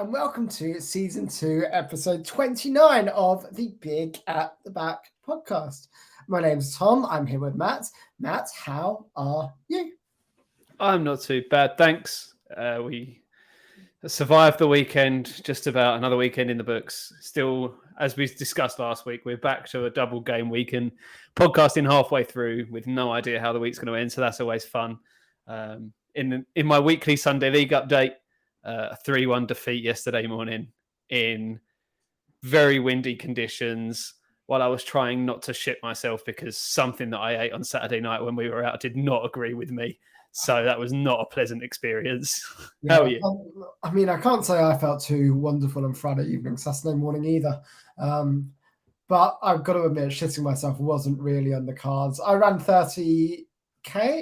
and welcome to season 2, episode 29 of the Big at the Back podcast. My name's Tom. I'm here with Matt. Matt, how are you? I'm not too bad, thanks. We survived the weekend, just about another weekend in the books. Still, as we discussed last week, we're back to a double game week and podcasting halfway through with no idea how the week's going to end, so that's always fun. In my weekly Sunday League update, a 3-1 defeat yesterday morning in very windy conditions while I was trying not to shit myself because something that I ate on Saturday night when we were out did not agree with me. So that was not a pleasant experience. Yeah, How are you? I mean, I can't say I felt too wonderful on Friday evening, Saturday morning either. But I've got to admit, shitting myself wasn't really on the cards. I ran 30K.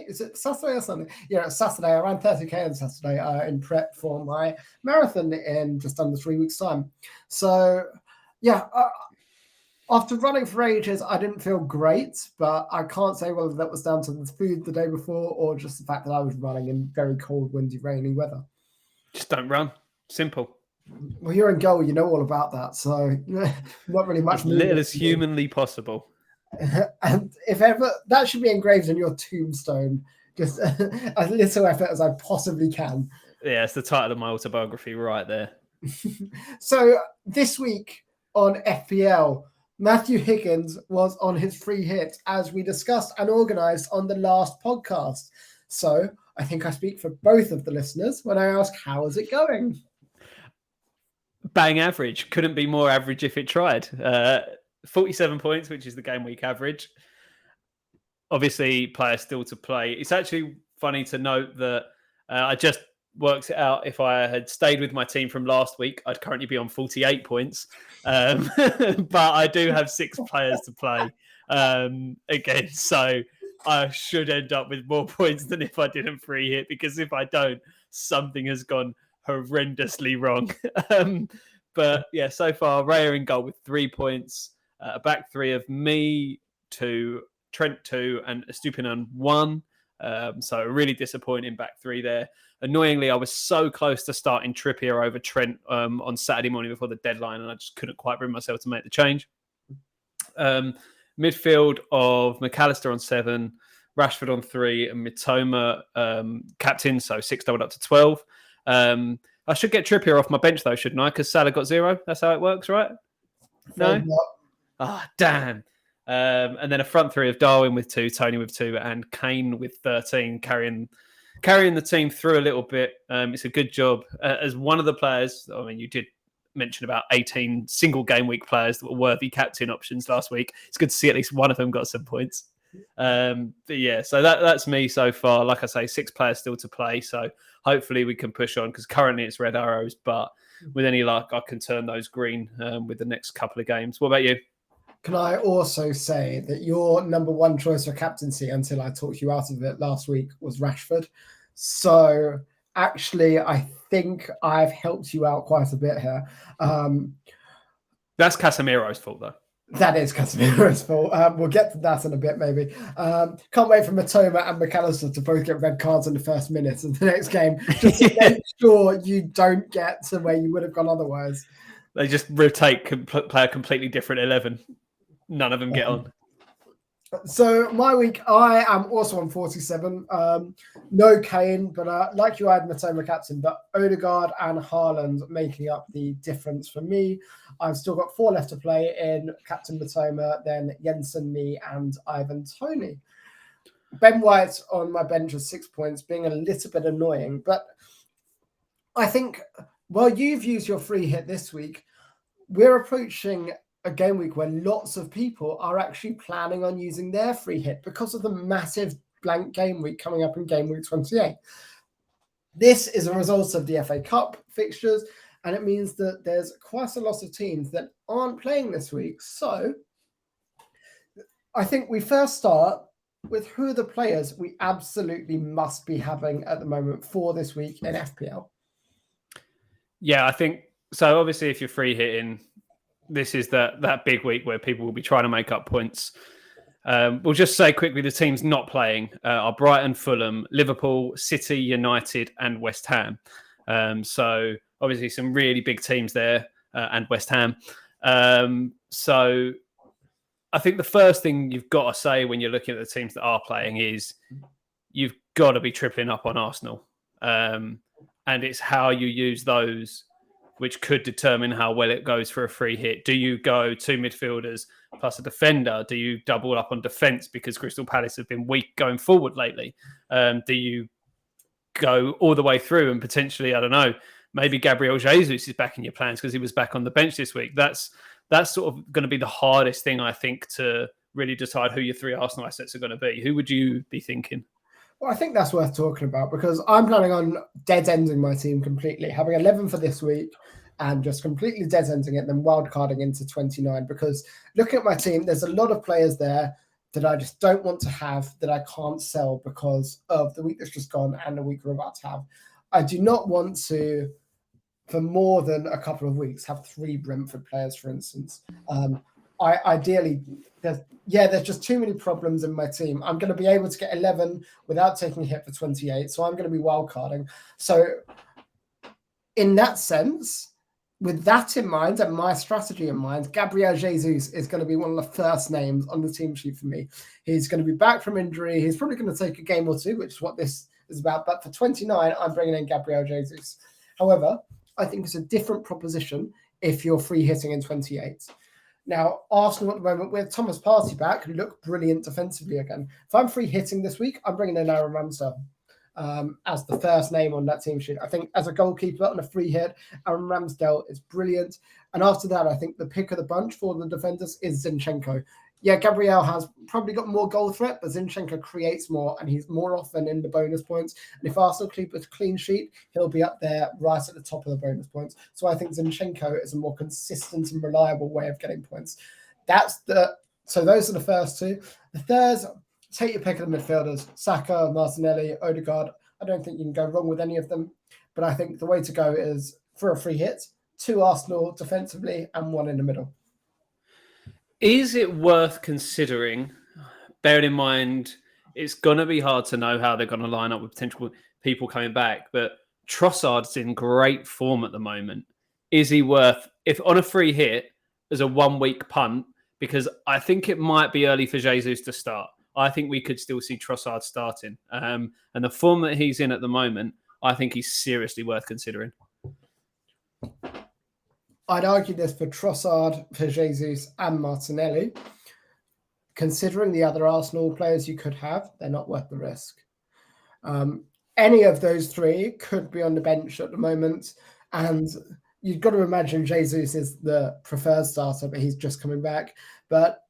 Is it Saturday or Sunday? Yeah, it's Saturday. I ran 30K on Saturday in prep for my marathon in just under 3 weeks' time. So, yeah, after running for ages, I didn't feel great, but I can't say whether that was down to the food the day before or just the fact that I was running in very cold, windy, rainy weather. Just don't run. Simple. Well, you're in goal, you know all about that, so not really much. As little as humanly possible. And if ever, that should be engraved on your tombstone, just as little effort as I possibly can. Yeah, it's the title of my autobiography right there. So this week on FPL, Matthew Higgins was on his free hit as we discussed and organised on the last podcast. So I think I speak for both of the listeners when I ask, how is it going? Bang average. Couldn't be more average if it tried. 47 points, which is the game week average. Obviously, players still to play. It's actually funny to note that I just worked it out. If I had stayed with my team from last week, I'd currently be on 48 points. But I do have 6 players to play again. So I should end up with more points than if I didn't free hit, because if I don't, something has gone horrendously wrong. But yeah, so far, Raya in goal with 3 points. A back 3 of me, 2, Trent 2, and Estupinan 1. So a really disappointing back 3 there. Annoyingly, I was so close to starting Trippier over Trent on Saturday morning before the deadline, and I just couldn't quite bring myself to make the change. Midfield of McAllister on 7, Rashford on 3, and Mitoma captain, so 6 doubled up to 12. I should get Trippier off my bench, though, shouldn't I? Because Salah got 0. That's how it works, right? No? Damn. And then a front 3 of Darwin with 2, Tony with 2, and Kane with 13, carrying the team through a little bit. It's a good job. As one of the players, I mean, you did mention about 18 single game week players that were worthy captain options last week. It's good to see at least one of them got some points. But yeah, so that's me so far. Like I say, 6 players still to play. So hopefully we can push on, because currently it's red arrows. But with any luck, I can turn those green with the next couple of games. What about you? Can I also say that your number one choice for captaincy, until I talked you out of it last week, was Rashford? So actually, I think I've helped you out quite a bit here. That's Casemiro's fault, though. That is Casemiro's fault. We'll get to that in a bit, maybe. Can't wait for Mitoma and McAllister to both get red cards in the first minute of the next game, just to make sure you don't get to where you would have gone otherwise. They just rotate, play a completely different 11. None of them get on. So my week, I am also on 47. No Kane, but like you, I had Mitoma captain, but Odegaard and Haaland making up the difference for me. I've still got 4 left to play in Captain Mitoma, then Jensen, me, and Ivan Toney. Ben White on my bench with 6 points, being a little bit annoying, but I think while you've used your free hit this week, we're approaching a game week where lots of people are actually planning on using their free hit because of the massive blank game week coming up in game week 28. This is a result of the FA Cup fixtures, and it means that there's quite a lot of teams that aren't playing this week. So I think we first start with who are the players we absolutely must be having at the moment for this week in FPL. Yeah, I think so. Obviously, if you're free hitting, this is that big week where people will be trying to make up points. We'll just say quickly, the teams not playing are Brighton, Fulham, Liverpool, City, United, and West Ham. So Obviously, some really big teams there and West Ham. So I think the first thing you've got to say when you're looking at the teams that are playing is you've got to be tripling up on Arsenal. And it's how you use those which could determine how well it goes for a free hit. Do you go 2 midfielders plus a defender? Do you double up on defence because Crystal Palace have been weak going forward lately? Do you go all the way through and potentially, I don't know, maybe Gabriel Jesus is back in your plans because he was back on the bench this week? That's sort of going to be the hardest thing, I think, to really decide who your 3 Arsenal assets are going to be. Who would you be thinking? Well, I think that's worth talking about because I'm planning on dead-ending my team completely, having 11 for this week and just completely dead-ending it, then wildcarding into 29 because looking at my team, there's a lot of players there that I just don't want to have that I can't sell because of the week that's just gone and the week we're about to have. I do not want to, for more than a couple of weeks, have 3 Brentford players, for instance. Ideally, there's just too many problems in my team. I'm going to be able to get 11 without taking a hit for 28, so I'm going to be wildcarding. So in that sense, with that in mind and my strategy in mind, Gabriel Jesus is going to be one of the first names on the team sheet for me. He's going to be back from injury. He's probably going to take a game or 2, which is what this is about. But for 29, I'm bringing in Gabriel Jesus. However, I think it's a different proposition if you're free hitting in 28. Now, Arsenal at the moment, with Thomas Partey back, look brilliant defensively again. If I'm free hitting this week, I'm bringing in Aaron Ramsdale as the first name on that team sheet. I think as a goalkeeper on a free hit, Aaron Ramsdale is brilliant. And after that, I think the pick of the bunch for the defenders is Zinchenko. Yeah, Gabriel has probably got more goal threat, but Zinchenko creates more, and he's more often in the bonus points. And if Arsenal keep a clean sheet, he'll be up there right at the top of the bonus points. So I think Zinchenko is a more consistent and reliable way of getting points. So those are the first 2. The third, take your pick of the midfielders: Saka, Martinelli, Odegaard. I don't think you can go wrong with any of them, but I think the way to go is for a free hit, 2 Arsenal defensively and 1 in the middle. Is it worth considering, bearing in mind it's going to be hard to know how they're going to line up with potential people coming back, but Trossard's in great form at the moment. Is he worth, if on a free hit, as a 1-week punt, because I think it might be early for Jesus to start. I think we could still see Trossard starting. And the form that he's in at the moment, I think he's seriously worth considering. I'd argue this for Trossard, for Jesus and Martinelli. Considering the other Arsenal players you could have, they're not worth the risk. Any of those 3 could be on the bench at the moment. And you've got to imagine Jesus is the preferred starter, but he's just coming back. But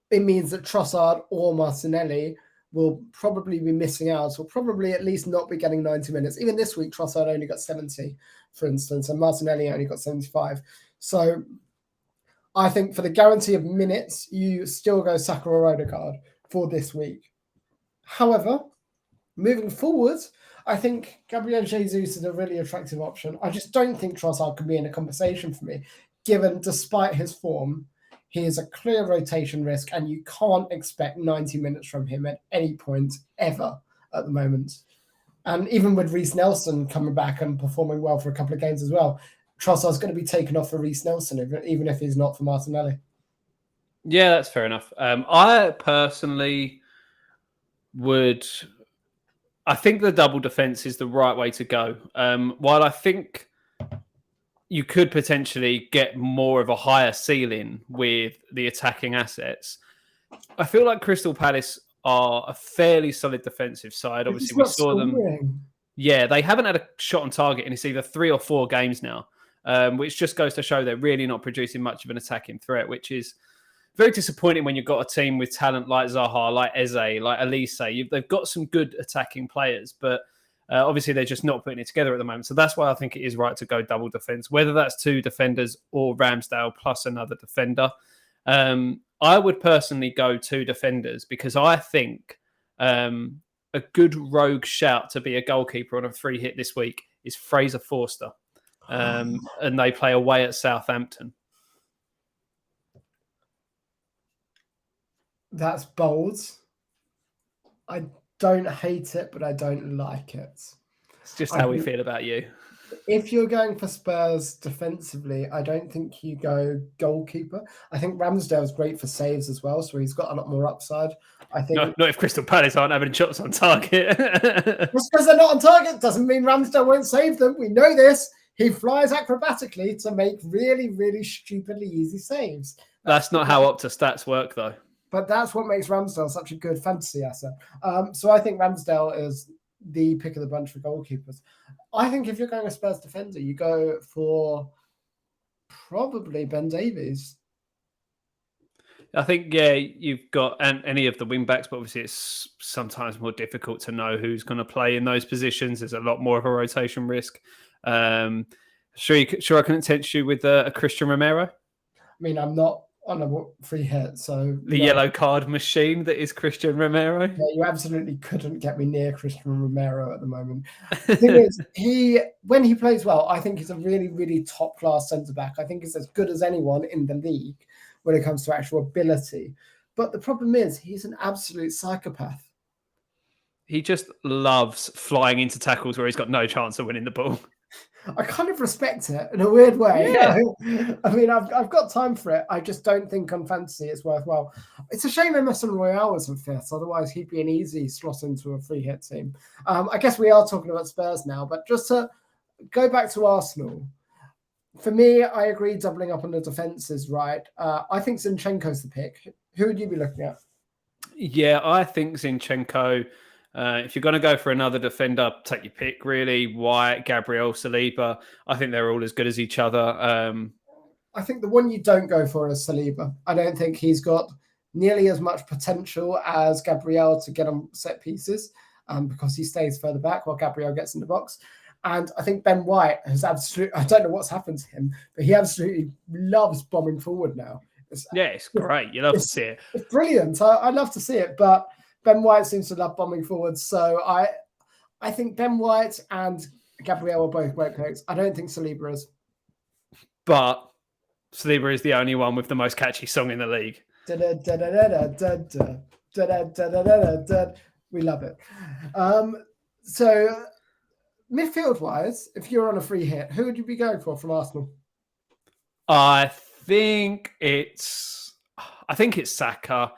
it means that Trossard or Martinelli will probably be missing out, or probably at least not be getting 90 minutes. Even this week, Trossard only got 70, for instance, and Martinelli only got 75. So I think for the guarantee of minutes, you still go Saka or Odegaard for this week. However, moving forward, I think Gabriel Jesus is a really attractive option. I just don't think Trossard can be in a conversation for me, given despite his form, he is a clear rotation risk, and you can't expect 90 minutes from him at any point ever at the moment. And even with Reece Nelson coming back and performing well for a couple of games as well, Trossard's going to be taken off for Reece Nelson, even if he's not for Martinelli. Yeah, that's fair enough. I personally I think the double defence is the right way to go. While I think you could potentially get more of a higher ceiling with the attacking assets, I feel like Crystal Palace are a fairly solid defensive side. Obviously, we saw them. Yeah, they haven't had a shot on target in it's either 3 or 4 games now, which just goes to show they're really not producing much of an attacking threat, which is very disappointing when you've got a team with talent like Zaha, like Eze, like Elise. They've got some good attacking players, but obviously they're just not putting it together at the moment. So that's why I think it is right to go double defence, whether that's 2 defenders or Ramsdale plus another defender. I would personally go 2 defenders because I think a good rogue shout to be a goalkeeper on a free hit this week is Fraser Forster. And they play away at Southampton. That's bold. I don't hate it, but I don't like it. It's just how we feel about you. If you're going for Spurs defensively, I don't think you go goalkeeper. I think Ramsdale's great for saves as well, so he's got a lot more upside. I think Not if Crystal Palace aren't having shots on target. just because they're not on target doesn't mean Ramsdale won't save them. We know this. He flies acrobatically to make really, really stupidly easy saves. That's not how Opta stats work, though. But that's what makes Ramsdale such a good fantasy asset. So I think Ramsdale is the pick of the bunch for goalkeepers. I think if you're going a Spurs defender, you go for probably Ben Davies. I think, yeah, you've got any of the wing backs, but obviously it's sometimes more difficult to know who's going to play in those positions. There's a lot more of a rotation risk. Sure, I can tempt you with a Christian Romero? I mean, I'm not on a free hit, so... The yellow card machine that is Christian Romero? Yeah, you absolutely couldn't get me near Christian Romero at the moment. The thing is, when he plays well, I think he's a really, really top-class centre-back. I think he's as good as anyone in the league when it comes to actual ability. But the problem is, he's an absolute psychopath. He just loves flying into tackles where he's got no chance of winning the ball. I kind of respect it in a weird way. Yeah. I mean, I've got time for it. I just don't think on fantasy it's worthwhile. It's a shame Emerson Royale wasn't fit. Otherwise, he'd be an easy slot into a free hit team. I guess we are talking about Spurs now, but just to go back to Arsenal, for me, I agree doubling up on the defence is right. I think Zinchenko's the pick. Who would you be looking at? Yeah, I think Zinchenko... if you're going to go for another defender, take your pick, really. White, Gabriel, Saliba. I think they're all as good as each other. I think the one you don't go for is Saliba. I don't think he's got nearly as much potential as Gabriel to get on set pieces because he stays further back while Gabriel gets in the box. And I think Ben White has absolutely, I don't know what's happened to him, but he absolutely loves bombing forward now. It's great. You love to see it. It's brilliant. I love to see it, but Ben White seems to love bombing forwards. So I think Ben White and Gabriel are both great picks. I don't think Saliba is. But Saliba is the only one with the most catchy song in the league. We love it. So midfield-wise, if you're on a free hit, who would you be going for from Arsenal? I think it's Saka.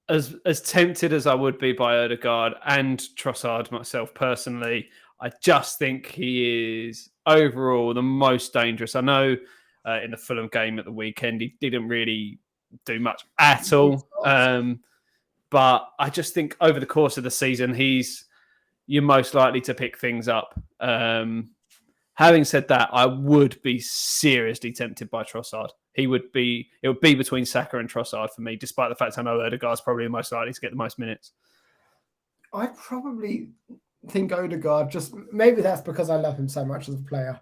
As tempted as I would be by Odegaard and Trossard myself personally, I just think he is overall the most dangerous. I know in the Fulham game at the weekend, he didn't really do much at all. But I just think over the course of the season, you're most likely to pick things up. Having said that, I would be seriously tempted by Trossard. It would be between Saka and Trossard for me, despite the fact I know Odegaard's probably the most likely to get the most minutes. I probably think Odegaard, just maybe that's because I love him so much as a player.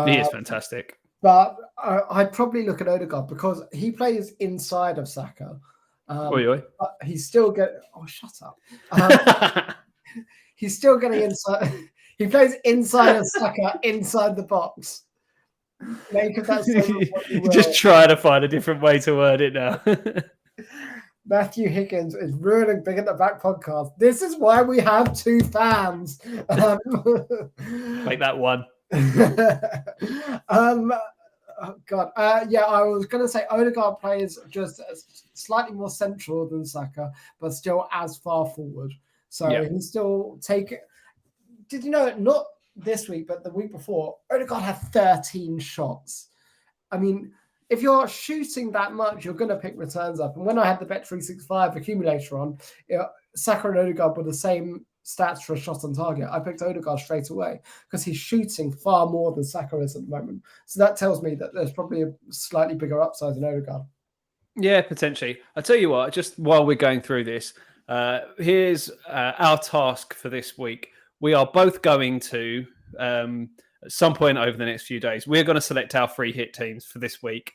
He is fantastic. But I'd probably look at Odegaard because he plays inside of Saka. But he's still getting... Oh, shut up. He's still getting inside... He plays inside of Saka, inside the box. Make of that what you will. Just try to find a different way to word it now. Matthew Higgins is ruining Big at the Back podcast. This is why we have two fans. Make that one. Oh God. Yeah, I was going to say Odegaard plays just slightly more central than Saka, but still as far forward. So he still take it. Did you know, not this week, but the week before, Odegaard had 13 shots. I mean, if you're shooting that much, you're going to pick returns up. And when I had the Bet365 accumulator on, Saka and Odegaard were the same stats for a shot on target. I picked Odegaard straight away because he's shooting far more than Saka is at the moment. So that tells me that there's probably a slightly bigger upside in Odegaard. Yeah, potentially. I'll tell you what, just while we're going through this, here's our task for this week. We are both going to, at some point over the next few days, we're going to select our free hit teams for this week.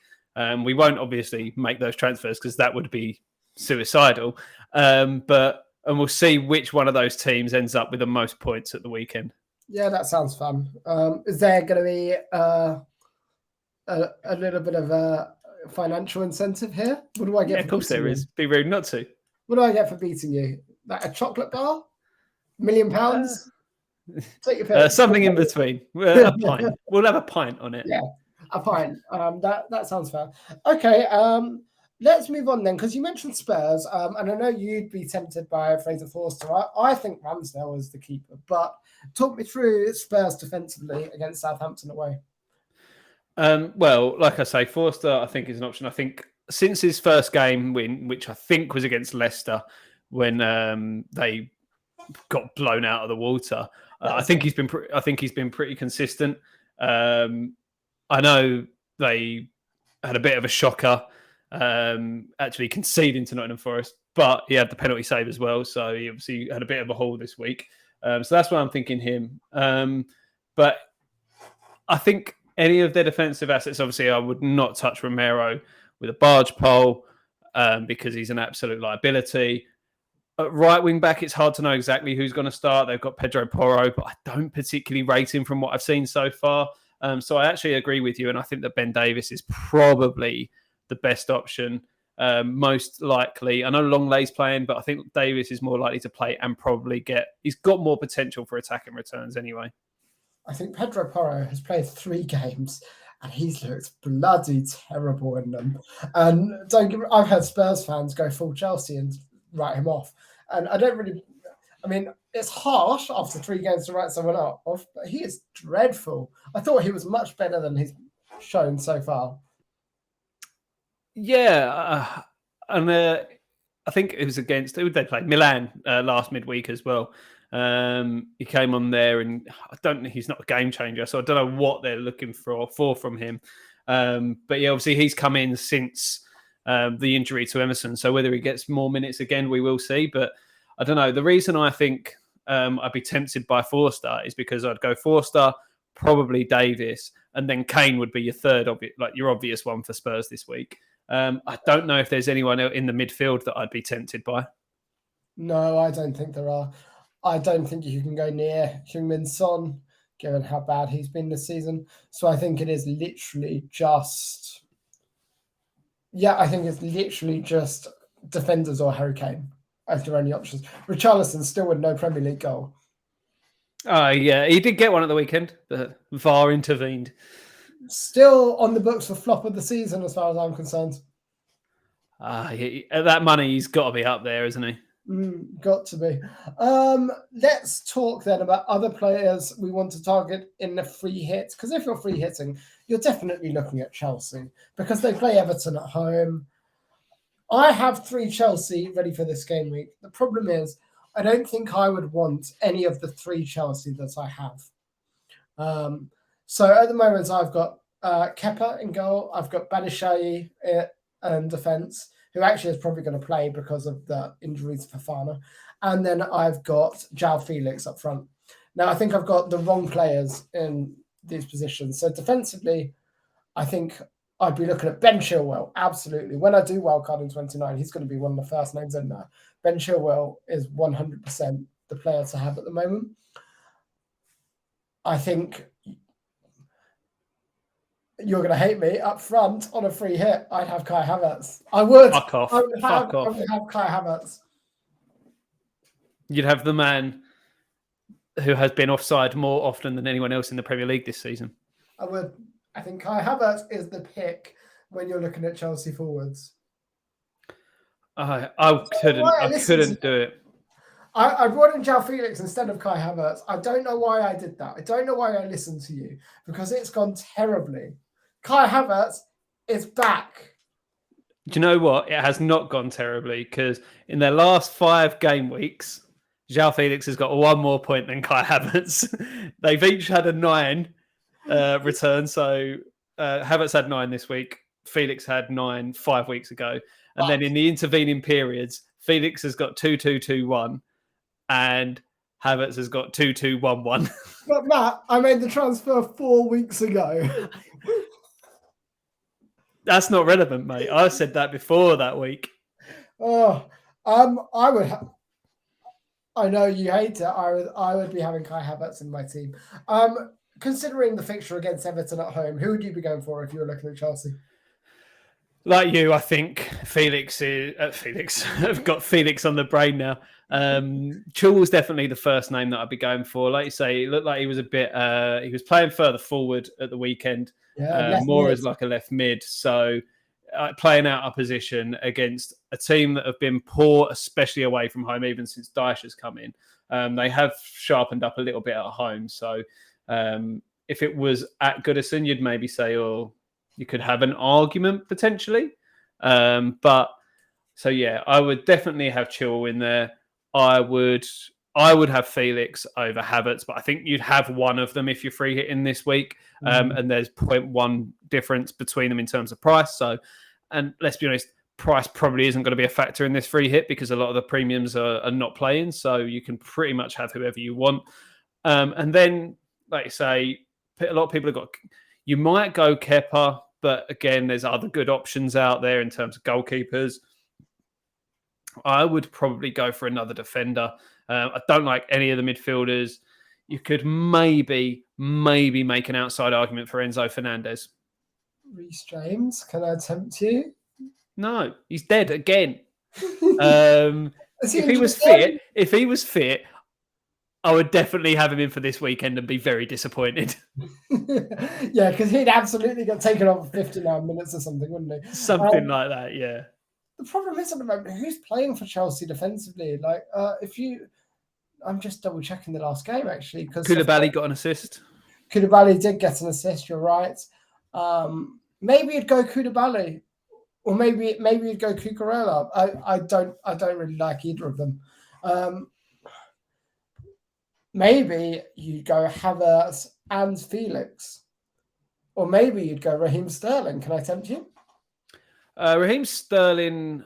We won't obviously make those transfers because that would be suicidal. And we'll see which one of those teams ends up with the most points at the weekend. Yeah, that sounds fun. Is there going to be a little bit of a financial incentive here? What do I get? Yeah, of course there is. Be rude not to. What do I get for beating you? Like a chocolate bar? £1 million? Take your pick. Something in between. A pint. We'll have a pint on it. Yeah, a pint. That sounds fair. Okay. Let's move on then, because you mentioned Spurs, and I know you'd be tempted by Fraser Forster. I think Ramsdale is the keeper, but talk me through Spurs defensively against Southampton away. Well, like I say, Forster, I think, is an option. I think since his first game win, which I think was against Leicester, when they got blown out of the water, I think he's been pretty consistent. I know they had a bit of a shocker, actually conceding to Nottingham Forest, but he had the penalty save as well, so he obviously had a bit of a haul this week. So that's why I'm thinking him. But I think any of their defensive assets, obviously, I would not touch Romero with a barge pole because he's an absolute liability. At right wing back, it's hard to know exactly who's going to start. They've got Pedro Porro, but I don't particularly rate him from what I've seen so far. So I actually agree with you, and I think that Ben Davies is probably the best option, most likely. I know Longlay's playing, but I think Davies is more likely to play and probably he's got more potential for attacking returns anyway. I think Pedro Porro has played 3 games and he's looked bloody terrible in them. And I've had Spurs fans go full Chelsea and write him off. And it's harsh after 3 games to write someone off, but he is dreadful. I thought he was much better than he's shown so far. Yeah, and I think it was against, who they played? Milan last midweek as well. He came on there, and he's not a game changer, so I don't know what they're looking for from him. But yeah, obviously he's come in since the injury to Emerson, so whether he gets more minutes again, we will see. But I don't know. The reason I think I'd be tempted by Forster is because I'd go Forster, probably Davis, and then Kane would be your third, your obvious one for Spurs this week. I don't know if there's anyone in the midfield that I'd be tempted by. No, I don't think there are. I don't think you can go near Heung-min Son, given how bad he's been this season. So I think it is literally just... Yeah, I think it's literally just defenders or Harry Kane as your only options. Richarlison still with no Premier League goal. Oh, yeah. He did get one at the weekend. The VAR intervened. Still on the books for flop of the season, as far as I'm concerned. At that money, he's got to be up there, isn't he? Got to be. Let's talk then about other players we want to target in the free hit. Because if you're free hitting, you're definitely looking at Chelsea because they play Everton at home. I have 3 Chelsea ready for this game week. The problem is, I don't think I would want any of the 3 Chelsea that I have. So at the moment, I've got Kepa in goal. I've got Batshuayi in defence, who actually is probably going to play because of the injuries for Fafana. And then I've got João Felix up front. Now, I think I've got the wrong players in these positions. So defensively, I think I'd be looking at Ben Chilwell, absolutely. When I do wildcard in 29, he's going to be one of the first names in there. Ben Chilwell is 100% the player to have at the moment. I think you're going to hate me up front on a free hit. I'd have Kai Havertz. I would. Fuck off. I would have Kai Havertz. You'd have the man who has been offside more often than anyone else in the Premier League this season. I would. I think Kai Havertz is the pick when you're looking at Chelsea forwards. I couldn't do it. I brought in João Felix instead of Kai Havertz. I don't know why I did that. I don't know why I listened to you because it's gone terribly. Kai Havertz is back. Do you know what? It has not gone terribly because in their last 5 game weeks, João Felix has got 1 more point than Kai Havertz. They've each had a 9 return. So Havertz had 9 this week. Felix had 9 5 weeks ago. And then in the intervening periods, Felix has got 2-2-2-1 and Havertz has got 2-2-1-1. But Matt, I made the transfer 4 weeks ago. That's not relevant, mate. I said that before that week. I would. I know you hate it. I would be having Kai Havertz in my team. Considering the fixture against Everton at home, who would you be going for if you were looking at Chelsea? Like you, I think Felix is Felix. I've got Felix on the brain now. Chilwell's definitely the first name that I'd be going for. Like you say, it looked like he was a bit. He was playing further forward at the weekend, Yeah, left more mid. as like a left mid. So playing out a position against a team that have been poor, especially away from home, even since Dyche has come in. They have sharpened up a little bit at home. So if it was at Goodison, you'd maybe say, oh, you could have an argument potentially. But so yeah, I would definitely have Chilwell in there. I would have Felix over Havertz, but I think you'd have one of them if you're free hitting this week. And there's 0.1 difference between them in terms of price. So, and let's be honest, price probably isn't going to be a factor in this free hit because a lot of the premiums are not playing. So you can pretty much have whoever you want. And then, like you say, a lot of people have got. You might go Kepa, but again, there's other good options out there in terms of goalkeepers. I would probably go for another defender. I don't like any of the midfielders. You could maybe make an outside argument for Enzo Fernandez. Reece James, can I tempt you? No, he's dead again. If he was fit, I would definitely have him in for this weekend and be very disappointed. Yeah, because he'd absolutely get taken off for 59 minutes or something, wouldn't he? Something like that, yeah. The problem is at the moment, who's playing for Chelsea defensively? Like, I'm just double checking the last game actually because Koulibaly got an assist. Koulibaly did get an assist. You're right. Maybe you'd go Koulibaly, or maybe you'd go Cucurella. I don't really like either of them. Maybe you'd go Havertz and Felix, or maybe you'd go Raheem Sterling. Can I tempt you? Raheem Sterling,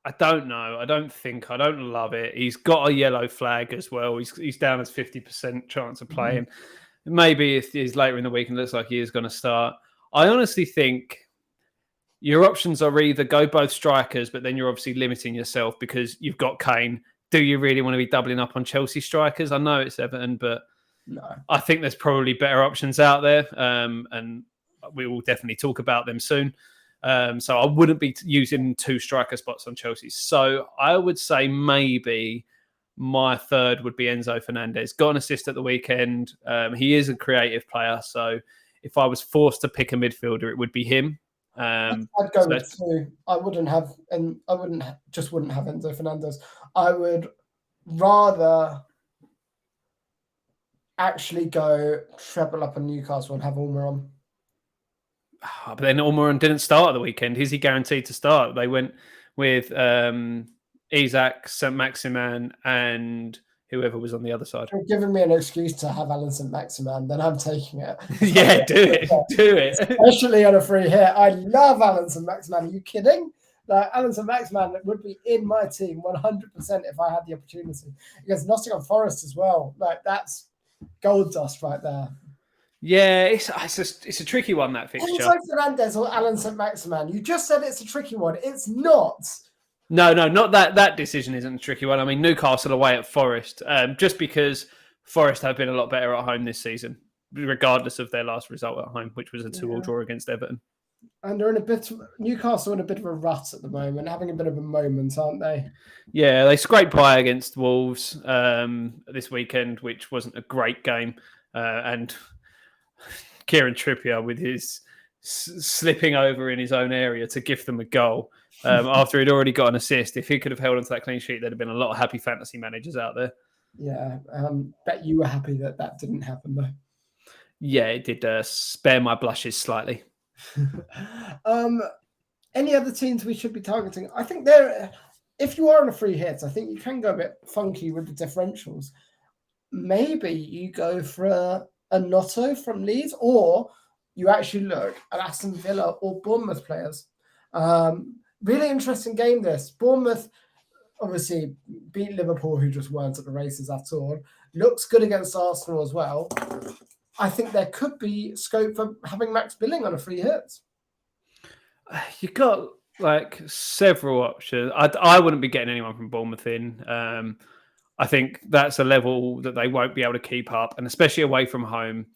I don't know. I don't love it. He's got a yellow flag as well. He's down as 50% chance of playing. Maybe if he's later in the week and looks like he is going to start. I honestly think your options are either go both strikers, but then you're obviously limiting yourself because you've got Kane. Do you really want to be doubling up on Chelsea strikers? I know it's Everton, but no. I think there's probably better options out there. And we will definitely talk about them soon. So I wouldn't be using two striker spots on Chelsea. So I would say maybe my third would be Enzo Fernandez. Got an assist at the weekend. He is a creative player. So if I was forced to pick a midfielder, it would be him. I'd go with two. I wouldn't have Enzo Fernandez. I would rather actually go treble up on Newcastle and have Ulmer on. But then Almiron didn't start at the weekend. Is he guaranteed to start? They went with Isaac, St. Maximan, and whoever was on the other side. You're giving me an excuse to have Alan St. Maximan, then I'm taking it. Yeah, do it. Especially on a free hit. I love Alan St. Maximan. Are you kidding? Like, Alan St. Maximan would be in my team 100% if I had the opportunity. Against Nottingham Forest as well. Like, that's gold dust right there. Yeah, it's a tricky one, that fixture. Enzo Fernandez or Alan St. Maximan. You just said it's a tricky one. It's not. No, not that. That decision isn't a tricky one. I mean, Newcastle away at Forest, just because Forest have been a lot better at home this season, regardless of their last result at home, which was a 2-2 draw against Everton. And they're Newcastle in a bit of a rut at the moment, having a bit of a moment, aren't they? Yeah, they scraped by against Wolves this weekend, which wasn't a great game, and Kieran Trippier with his slipping over in his own area to give them a goal after he'd already got an assist. If he could have held onto that clean sheet, there'd have been a lot of happy fantasy managers out there. Yeah, bet you were happy that didn't happen though. Yeah, it did spare my blushes slightly. Any other teams we should be targeting? I think if you are on a free hit, I think you can go a bit funky with the differentials. Maybe you go for a Notto from Leeds, or you actually look at Aston Villa or Bournemouth players. Really interesting game this. Bournemouth obviously beat Liverpool, who just weren't at the races at all. Looks good against Arsenal as well. I think there could be scope for having Max Billing on a free hit. You've got like several options. I wouldn't be getting anyone from Bournemouth in. I think that's a level that they won't be able to keep up, and especially away from home.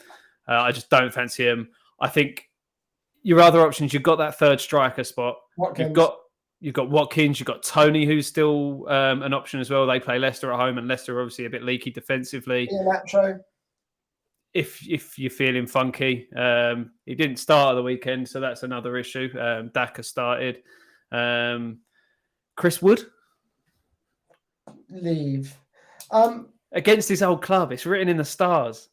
I just don't fancy him. I think your other options, you've got that third striker spot. Watkins. You've got Watkins, you've got Tony, who's still an option as well. They play Leicester at home, and Leicester are obviously a bit leaky defensively. Iheanacho. If you're feeling funky, he didn't start at the weekend, so that's another issue. Daka started. Chris Wood Leave. Against his old club. It's written in the stars.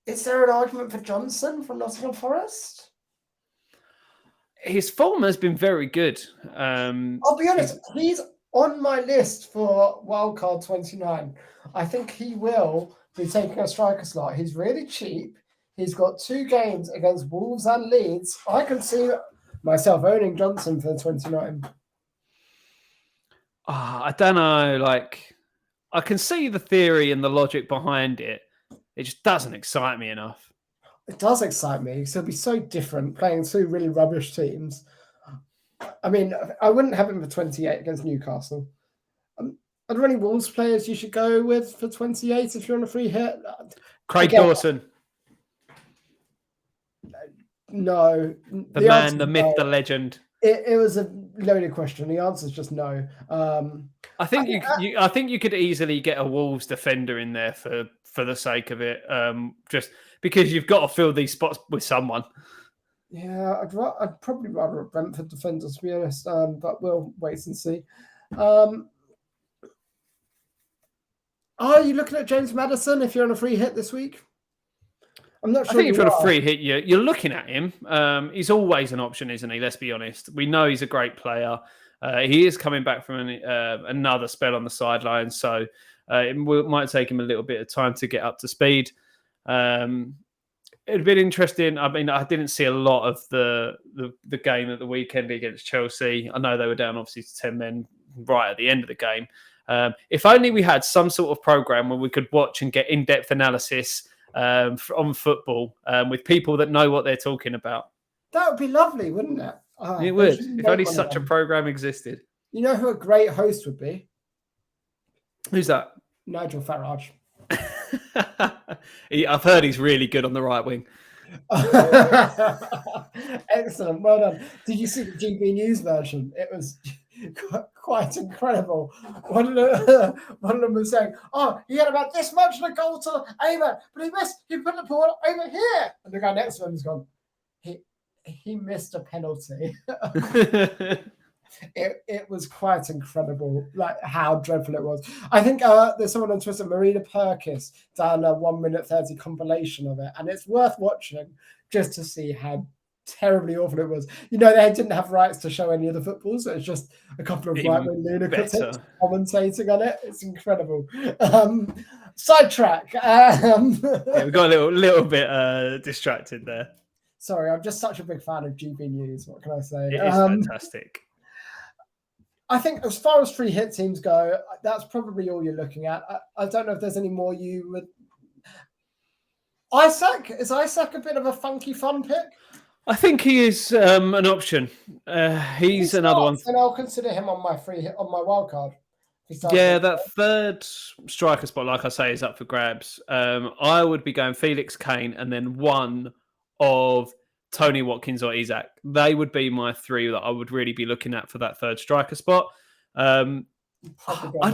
Is there an argument for Johnson from Nottingham Forest? His form has been very good. I'll be honest, he's on my list for wildcard 29. I think he will be taking a striker slot. He's really cheap. He's got 2 games against Wolves and Leeds. I can see myself owning Johnson for the 29. I don't know. Like, I can see the theory and the logic behind it. It just doesn't excite me enough. It does excite me. So it'll be so different playing 2 really rubbish teams. I mean, I wouldn't have him for 28 against Newcastle. Are there any Wolves players you should go with for 28 if you're on a free hit? Craig Dawson. No. The man, the myth, the legend. It was a loaded question. The answer is just no. I think you could easily get a Wolves defender in there for the sake of it, just because you've got to fill these spots with someone. Yeah, I'd probably rather a Brentford defender, to be honest, but we'll wait and see. Are you looking at James Maddison if you're on a free hit this week? I'm not sure. I think if you're on a free hit, you're looking at him. He's always an option, isn't he? Let's be honest. We know he's a great player. He is coming back from another spell on the sidelines, so it might take him a little bit of time to get up to speed. It'd been interesting. I mean, I didn't see a lot of the game at the weekend against Chelsea. I know they were down obviously to 10 men right at the end of the game. If only we had some sort of program where we could watch and get in-depth analysis on football with people that know what they're talking about. That would be lovely, wouldn't it? It would. If only such a program existed. You know who a great host would be? Who's that? Nigel Farage. I've heard he's really good on the right wing. Excellent. Well done. Did you see the GB News version? It was quite incredible. One of them was saying, "Oh, he had about this much of a goal to aim at, but he missed. He put the ball over here." And the guy next to him has gone, he missed a penalty. It was quite incredible, like how dreadful it was. I think there's someone on Twitter, Marina Perkis, done a 1 minute 30 compilation of it, and it's worth watching just to see how terribly awful it was. You know, they didn't have rights to show any of the football, so it's just a couple of right-wing lunatics commentating on it. It's incredible. Sidetrack. Yeah, we got a little bit distracted there. Sorry, I'm just such a big fan of GB News. What can I say? It is fantastic. I think as far as free hit teams go, that's probably all you're looking at. I don't know if there's any more you would... Isaac? Is Isaac a bit of a funky fun pick? I think he is an option. He's another one. And I'll consider him on my free hit, on my wild card. Yeah, that third striker spot, like I say, is up for grabs. I would be going Felix Kane and then one of Tony Watkins or Isaac. They would be my 3 that I would really be looking at for that third striker spot. I'd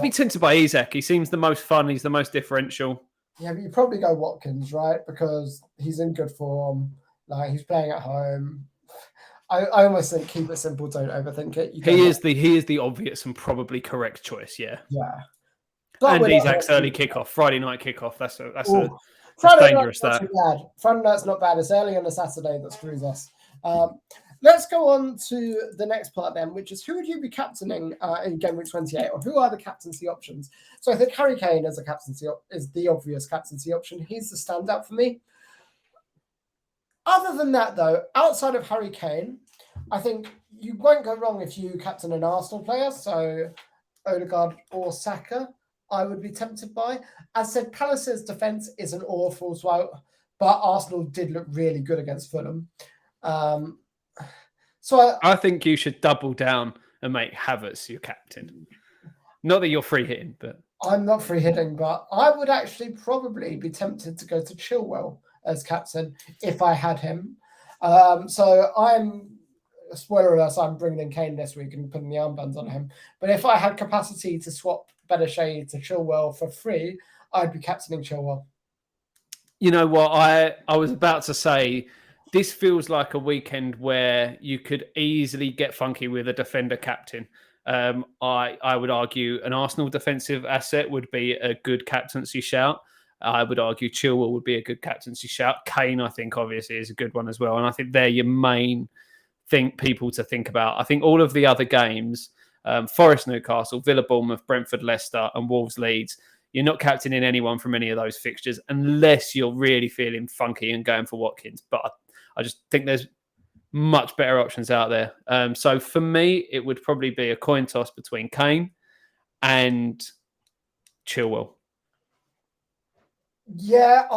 be tempted by Isaac. He seems the most fun. He's the most differential. Yeah, but you probably go Watkins, right? Because he's in good form. Like, he's playing at home. I almost think keep it simple, don't overthink it. He is the obvious and probably correct choice, yeah. Yeah. But and Isaac's early kickoff, Friday night kickoff. That's dangerous. Friday night's not bad. It's early on a Saturday that screws us. Let's go on to the next part then, which is who would you be captaining in game week 28, or who are the captaincy options? So I think Harry Kane as a captaincy is the obvious captaincy option. He's the standout for me. Other than that, though, outside of Harry Kane, I think you won't go wrong if you captain an Arsenal player, so Odegaard or Saka. I would be tempted by. As said, Palace's defence isn't awful, but Arsenal did look really good against Fulham. So I think you should double down and make Havertz your captain. Not that you're free hitting, but I'm not free hitting, but I would actually probably be tempted to go to Chilwell as captain if I had him. So spoiler alert, I'm bringing in Kane this week and putting the armbands on him. But if I had capacity to swap Better to Chilwell for free, I'd be captaining Chilwell. You know what? I was about to say, this feels like a weekend where you could easily get funky with a defender captain. I would argue an Arsenal defensive asset would be a good captaincy shout. I would argue Chilwell would be a good captaincy shout. Kane, I think, obviously, is a good one as well. And I think they're your main people to think about. I think all of the other games, Forest, Newcastle, Villa, Bournemouth, Brentford, Leicester, and Wolves, Leeds, you're not captaining anyone from any of those fixtures unless you're really feeling funky and going for Watkins. But I just think there's much better options out there. So for me, it would probably be a coin toss between Kane and Chilwell. Yeah,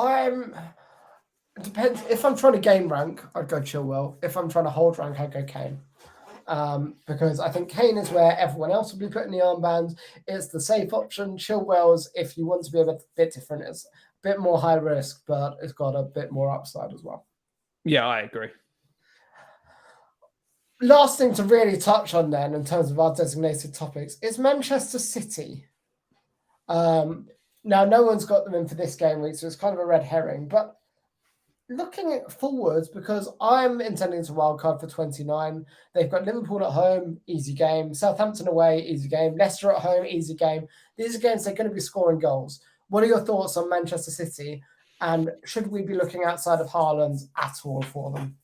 it depends. If I'm trying to game rank, I'd go Chilwell. If I'm trying to hold rank, I'd go Kane. Because I think Kane is where everyone else will be putting the armbands. It's the safe option. Chilwell's, if you want to be a bit different, it's a bit more high risk, but it's got a bit more upside as well. Yeah, I agree. Last thing to really touch on then, in terms of our designated topics, is Manchester City. Now, no one's got them in for this game week, so it's kind of a red herring. But looking forwards, because I'm intending to wildcard for 29. They've got Liverpool at home, easy game. Southampton away, easy game. Leicester at home, easy game. These are games they're going to be scoring goals. What are your thoughts on Manchester City? And should we be looking outside of Haaland at all for them?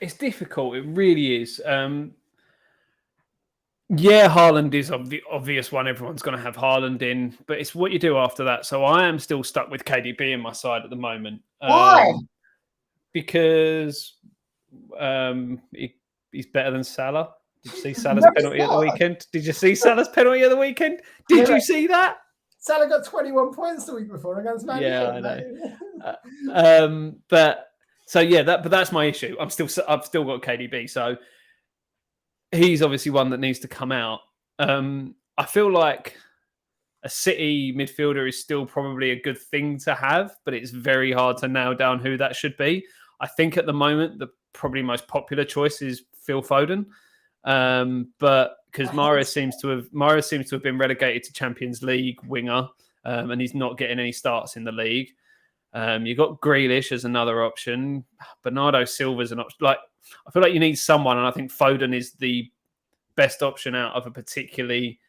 It's difficult. It really is. Yeah, Haaland is the obvious one. Everyone's going to have Haaland in, but it's what you do after that. So I am still stuck with KDB in my side at the moment. Why? Because he's better than Salah. Did you see Salah's penalty at the weekend? Did you see Salah's penalty at the weekend? Did you see that? Salah got 21 points the week before against Man United. Yeah, I know. But that's my issue. I've still got KDB, so he's obviously one that needs to come out. I feel like a City midfielder is still probably a good thing to have, but it's very hard to nail down who that should be. I think at the moment, the probably most popular choice is Phil Foden. But because Mahrez seems to have been relegated to Champions League winger, and he's not getting any starts in the league. You've got Grealish as another option. Bernardo Silva's an option. I feel like you need someone, and I think Foden is the best option out of a particularly.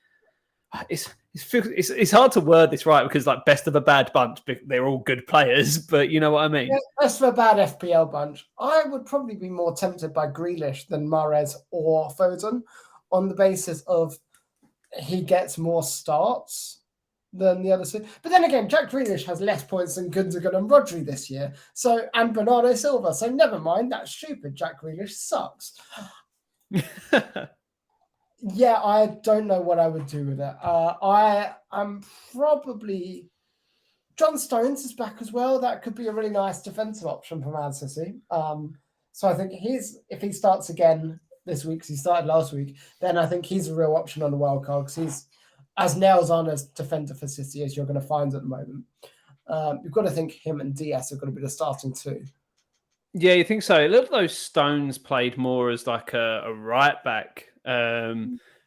It's hard to word this right because best of a bad bunch. They're all good players, but you know what I mean. Yeah, best of a bad FPL bunch. I would probably be more tempted by Grealish than Mahrez or Foden, on the basis of he gets more starts than the other two. But then again, Jack Grealish has less points than Gundogan and Rodri this year. And Bernardo Silva. So never mind. That's stupid. Jack Grealish sucks. Yeah, I don't know what I would do with it. I'm probably... John Stones is back as well. That could be a really nice defensive option for Man City. So I think if he starts again this week, because he started last week, then I think he's a real option on the wild card because he's as nails on as defender for City as you're going to find at the moment. You've got to think him and DS are going to be the starting two. Yeah, you think so? It looked like those Stones played more as like a right back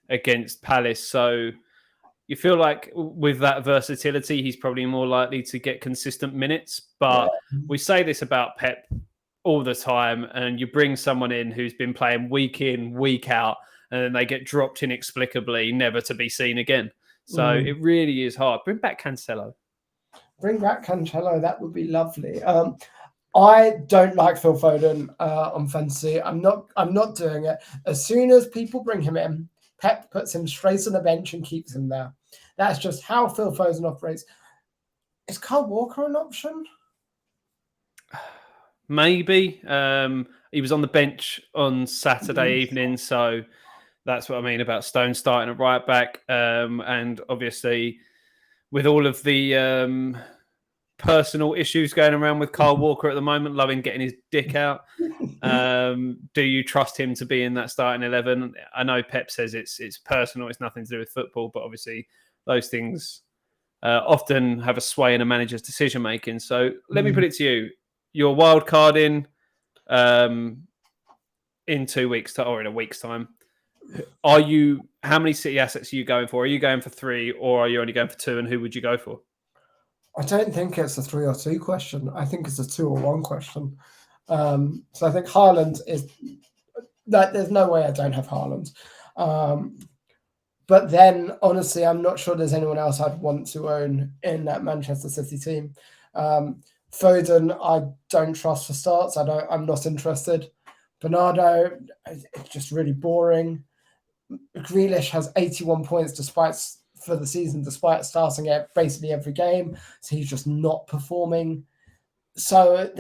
against Palace. So you feel like with that versatility, he's probably more likely to get consistent minutes. But we say this about Pep all the time, and you bring someone in who's been playing week in, week out, and then they get dropped inexplicably, never to be seen again. So it really is hard. Bring back Cancelo. That would be lovely. I don't like Phil Foden on fantasy. I'm not doing it. As soon as people bring him in, Pep puts him straight on the bench and keeps him there. That's just how Phil Foden operates. Is Kyle Walker an option? Maybe. He was on the bench on Saturday evening, so that's what I mean about Stone starting at right back. And obviously, with all of the personal issues going around with Kyle Walker at the moment, loving getting his dick out. Do you trust him to be in that starting 11? I know Pep says it's personal, it's nothing to do with football, but obviously those things often have a sway in a manager's decision making. So let me put it to you: you're wild carding. in 2 weeks or in a week's time. How many City assets are you going for? Are you going for 3 or are you only going for 2? And who would you go for? I don't think it's a 3 or 2 question. I think it's a 2 or 1 question. So I think Haaland is like, there's no way I don't have Haaland. But then, honestly, I'm not sure there's anyone else I'd want to own in that Manchester City team. Foden, I don't trust for starts. I'm not interested. Bernardo, it's just really boring. Grealish has 81 points for the season, despite starting at basically every game. So he's just not performing. So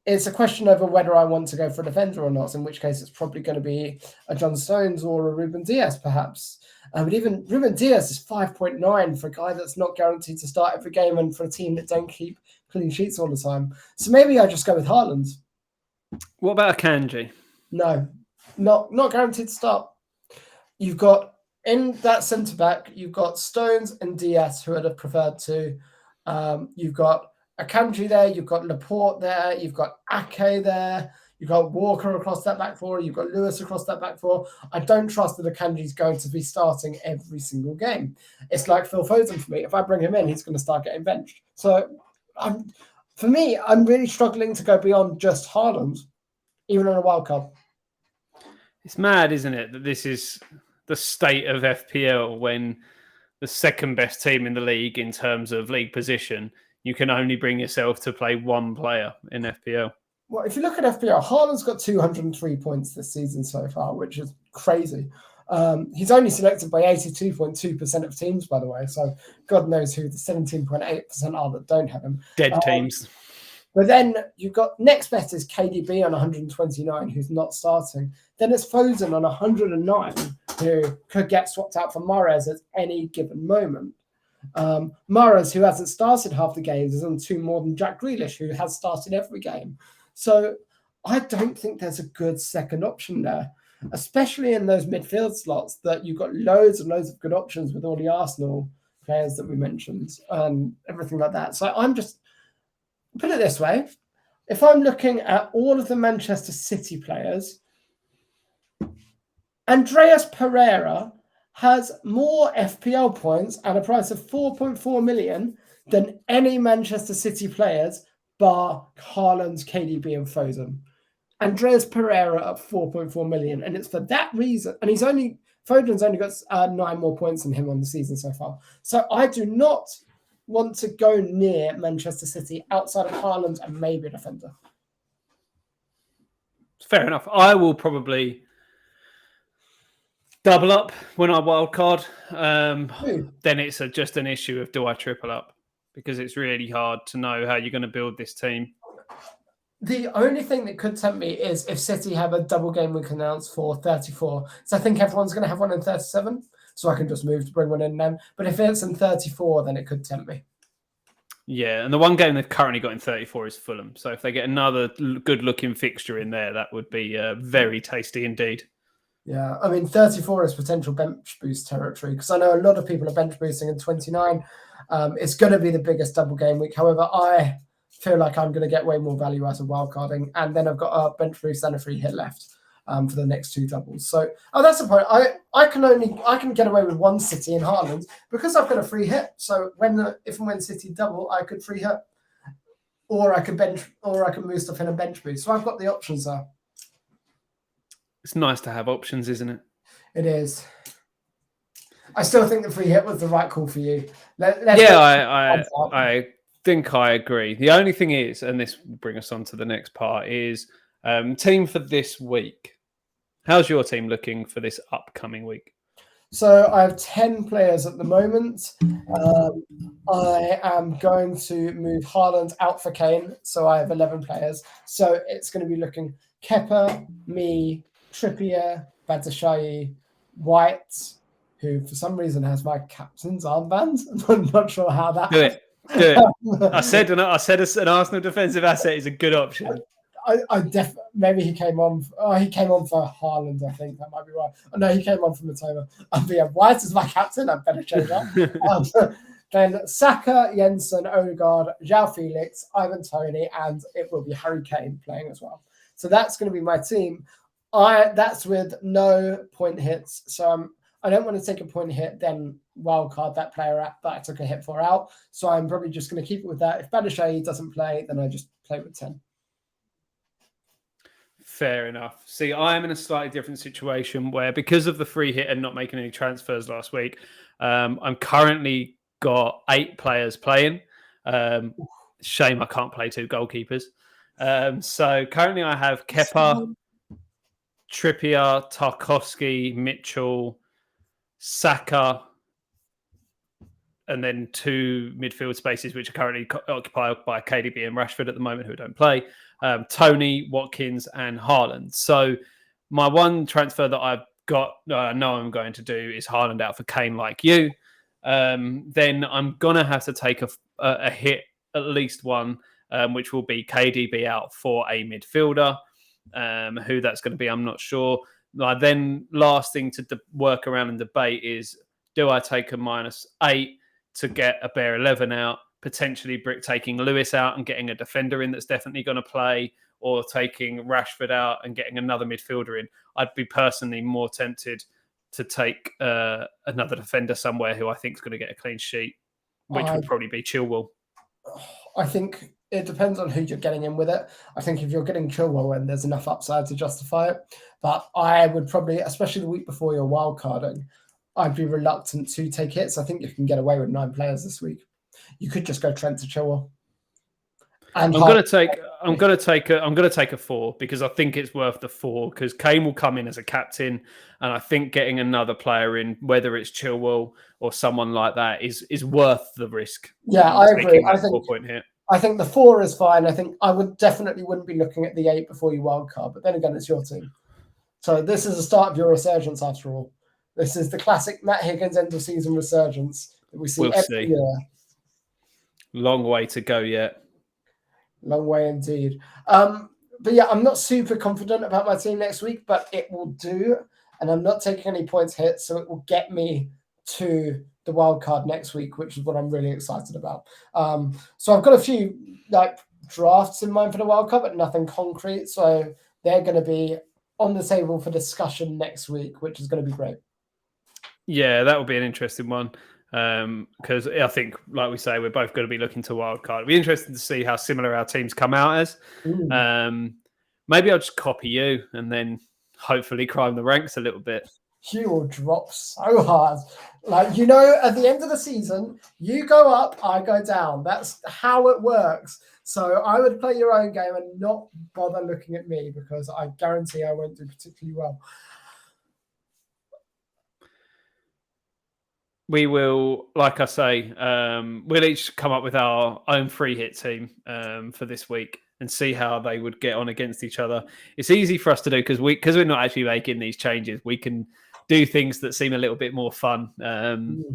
it's a question over whether I want to go for a defender or not, in which case it's probably going to be a John Stones or a Ruben Diaz, perhaps. But even Ruben Diaz is 5.9 for a guy that's not guaranteed to start every game and for a team that don't keep clean sheets all the time. So maybe I just go with Haaland. What about Akanji? No, not guaranteed to start. You've got, in that centre-back, you've got Stones and Diaz, who I'd have preferred to. You've got Akanji there, you've got Laporte there, you've got Ake there, you've got Walker across that back four, you've got Lewis across that back four. I don't trust that Akanji's going to be starting every single game. It's like Phil Foden for me. If I bring him in, he's going to start getting benched. So for me, I'm really struggling to go beyond just Haaland, even on a wild card. It's mad, isn't it, that this is the state of FPL when the second best team in the league in terms of league position, you can only bring yourself to play one player in FPL. Well, if you look at FPL, Haaland's got 203 points this season so far, which is crazy. He's only selected by 82.2% of teams, by the way. So God knows who the 17.8% are that don't have him. Dead teams. But then you've got next best is KDB on 129, who's not starting. Then it's Foden on 109, who could get swapped out for Mahrez at any given moment. Mahrez, who hasn't started half the games, is on 2 more than Jack Grealish, who has started every game. So I don't think there's a good second option there, especially in those midfield slots that you've got loads and loads of good options with all the Arsenal players that we mentioned and everything like that. So I'm just, put it this way, if I'm looking at all of the Manchester City players, Andreas Pereira has more FPL points at a price of 4.4 million than any Manchester City players bar Haaland, KDB and Foden. Andreas Pereira at 4.4 million. And it's for that reason. And Foden's only got 9 more points than him on the season so far. So I do not want to go near Manchester City outside of Haaland and maybe a defender. Fair enough. I will probably double up when I wildcard. Then it's just an issue of do I triple up? Because it's really hard to know how you're going to build this team. The only thing that could tempt me is if City have a double game week announced for 34. So I think everyone's going to have one in 37. So I can just move to bring one in then. But if it's in 34, then it could tempt me. Yeah, and the one game they've currently got in 34 is Fulham. So if they get another good-looking fixture in there, that would be very tasty indeed. Yeah, I mean, 34 is potential bench boost territory because I know a lot of people are bench boosting in 29. It's going to be the biggest double game week. However, I feel like I'm going to get way more value out of wildcarding. And then I've got a bench boost and a free hit left for the next 2 doubles. So, that's the point. I can get away with 1 City in Haaland because I've got a free hit. So if and when City double, I could free hit, or I could move stuff in a bench boost. So I've got the options there. It's nice to have options, isn't it? It is. I still think the free hit was the right call for you. I think I agree. The only thing is, and this will bring us on to the next part, is team for this week. How's your team looking for this upcoming week? So I have 10 players at the moment. I am going to move Haaland out for Kane. So I have 11 players. So it's going to be looking Kepa, me, Trippier, Batshuayi, White, who for some reason has my captain's armband. I'm not sure how that. Do it. I said an Arsenal defensive asset is a good option. I definitely, maybe he came on. He came on for Haaland. I think that might be right. Oh, no, he came on for Matoma. White is my captain. I better change that. then Saka, Jensen, Odegaard, João Felix, Ivan Toney, and it will be Harry Kane playing as well. So that's going to be my team. That's with no point hits. So I don't want to take a point hit, then wildcard that player that I took a hit for out. So I'm probably just going to keep it with that. If Batshuayi doesn't play, then I just play with 10. Fair enough. See, I am in a slightly different situation where, because of the free hit and not making any transfers last week, I'm currently got 8 players playing. Shame I can't play 2 goalkeepers. So currently I have Kepa, Trippier, Tarkowski, Mitchell, Saka, and then 2 midfield spaces, which are currently occupied by KDB and Rashford at the moment, who don't play. Toney, Watkins, and Haaland. So my one transfer that I've got, I know I'm going to do, is Haaland out for Kane, like you. Then I'm going to have to take a hit, at least one, which will be KDB out for a midfielder. Who that's going to be, I'm not sure. Then last thing to work around and debate is, do I take a -8 to get a bare 11 out, potentially taking Lewis out and getting a defender in that's definitely going to play, or taking Rashford out and getting another midfielder in? I'd be personally more tempted to take another defender somewhere who I think is going to get a clean sheet, which would probably be Chilwell. I think it depends on who you're getting in with it. I think if you're getting Chilwell in, there's enough upside to justify it. But I would probably, especially the week before your wild carding, I'd be reluctant to take hits. I think you can get away with 9 players this week. You could just go Trent to Chilwell. I'm going to take a 4, because I think it's worth the 4, because Kane will come in as a captain, and I think getting another player in, whether it's Chilwell or someone like that, is worth the risk. Yeah, I agree. I think the 4 is fine. I think I wouldn't be looking at the 8 before you wildcard, but then again, it's your team. So this is the start of your resurgence after all. This is the classic Matt Higgins end of season resurgence that we see every year. Long way to go yet. Long way indeed. But yeah, I'm not super confident about my team next week, but it will do. And I'm not taking any points hit, so it will get me to the wild card next week, which is what I'm really excited about. So I've got a few drafts in mind for the wild card, but nothing concrete. So they're going to be on the table for discussion next week, which is going to be great. Yeah, that will be an interesting one. Because I think, like we say, we're both going to be looking to wildcard. It'll be interesting to see how similar our teams come out as. Maybe I'll just copy you and then hopefully climb the ranks a little bit. You will drop so hard. At the end of the season, you go up, I go down. That's how it works. So I would play your own game and not bother looking at me, because I guarantee I won't do particularly well. We will, like I say, we'll each come up with our own free hit team for this week and see how they would get on against each other. It's easy for us to do because we're not actually making these changes. We can do things that seem a little bit more fun.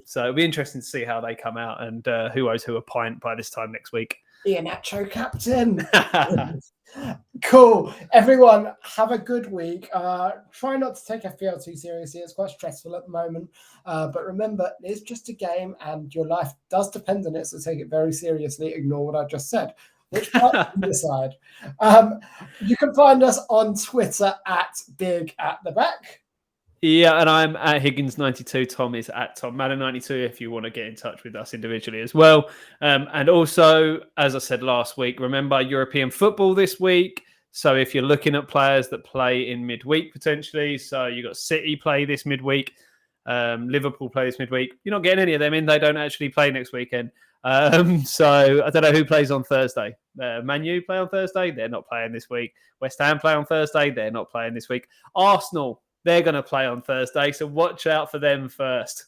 So it'll be interesting to see how they come out, and who owes who a pint by this time next week. Iheanacho captain. Cool. Everyone, have a good week. Try not to take FPL too seriously. It's quite stressful at the moment. But remember, it's just a game and your life does depend on it. So take it very seriously. Ignore what I just said. Which part you decide. You can find us on Twitter at @BigAtTheBack. Yeah, and I'm at Higgins92. Tom is at TomMadden92 if you want to get in touch with us individually as well. And also, as I said last week, remember European football this week. So if you're looking at players that play in midweek potentially, so you've got City play this midweek, Liverpool play this midweek. You're not getting any of them in. They don't actually play next weekend. So I don't know who plays on Thursday. Man U play on Thursday. They're not playing this week. West Ham play on Thursday. They're not playing this week. Arsenal, they're going to play on Thursday, so watch out for them first.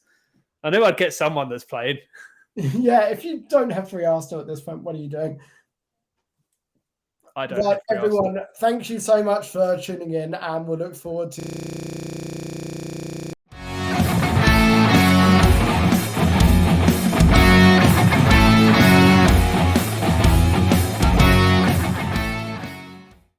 I knew I'd get someone that's playing. Yeah, if you don't have free Arsenal at this point, what are you doing? I don't. Right, everyone, thank you so much for tuning in, and we'll look forward to